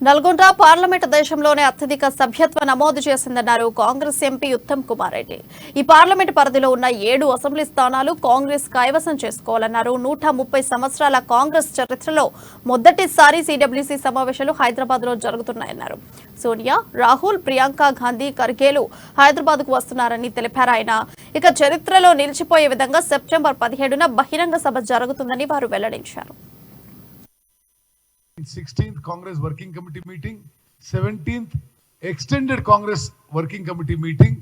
Nalgonda parliament దేశంలోనే అత్యధిక సభ్యత్వ నమోదు చేసిందన్నారు కాంగ్రెస్ ఎంపీ ఉత్తమ్ కుమార్ రెడ్డి. ఈ పార్లమెంట్ పరిధిలో ఉన్న 7 అసెంబ్లీ స్థానాలు కాంగ్రెస్ కైవసం చేసుకోవాలన్నారు. 130 సంవత్సరాల కాంగ్రెస్ చరిత్రలో మొదటిసారి సిడబ్ల్యూసీ సమావేశాలు హైదరాబాద్ లో జరుగుతున్నాయన్నారు. సోనియా, రాహుల్, ప్రియాంక గాంధీ ఖర్గేలు హైదరాబాద్ కు వస్తున్నారని తెలిపారు ఆయన. ఇక చరిత్రలో నిలిచిపోయే విధంగా సెప్టెంబర్ 17న బహిరంగ సభ జరుగుతుందని వారు వెల్లడించారు. 16th Congress Working Committee meeting, 17th Extended Congress Working Committee meeting,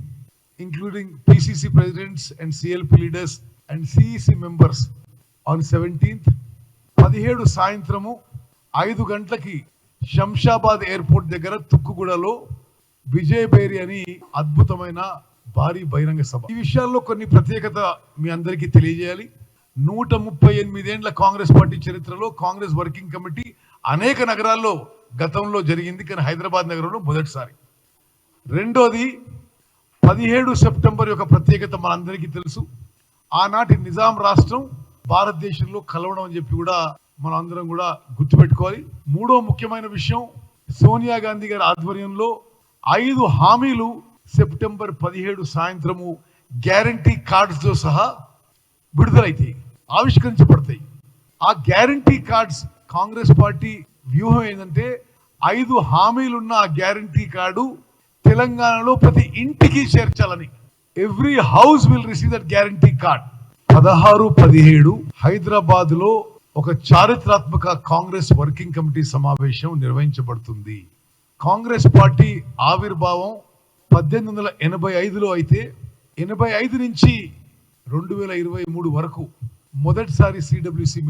including PCC presidents and CLP leaders and CEC members on 17th. 17 సాయంత్రము 5 గంటలకి శంషాబాద్ ఎయిర్పోర్ట్ దగ్గర తుక్కుగూడలో విజయ్ బేరి అని అద్భుతమైన భారీ బహిరంగ సభ. ఈ విషయాల్లో కొన్ని ప్రత్యేకత మీ అందరికీ తెలియజేయాలి. 138 ఏండ్ల కాంగ్రెస్ పార్టీ చరిత్రలో కాంగ్రెస్ వర్కింగ్ కమిటీ అనేక నగరాల్లో గతంలో జరిగింది, కానీ హైదరాబాద్ నగరంలో మొదటిసారి. రెండోది 17 సెప్టెంబర్ యొక్క ప్రత్యేకత మనందరికీ తెలుసు. ఆనాటి నిజాం రాష్ట్రం భారతదేశంలో కలవడం అని చెప్పి కూడా మనం అందరం కూడా గుర్తుపెట్టుకోవాలి. మూడో ముఖ్యమైన విషయం, సోనియా గాంధీ గారి ఆధ్వర్యంలో 5 హామీలు సెప్టెంబర్ 17 సాయంత్రము గ్యారంటీ కార్డ్స్ తో సహా విడుదలైతాయి, ఆవిష్కరించబడతాయి. ఆ గ్యారంటీ కార్డ్స్ కాంగ్రెస్ పార్టీ వ్యూహం ఏంటంటే 5 హామీలున్న ఆ గ్యారంటీ కార్డు తెలంగాణలో ప్రతి ఇంటికి చేర్చాలని. Every house will receive that guarantee card. 16-17 Hyderabad లో ఒక చారిత్రాత్మక కాంగ్రెస్ వర్కింగ్ కమిటీ సమావేశం నిర్వహించబడుతుంది. కాంగ్రెస్ పార్టీ ఆవిర్భావం 1885లో అయితే 85 నుంచి 2023 వరకు మొదటిసారి సిడబ్ల్యూసీ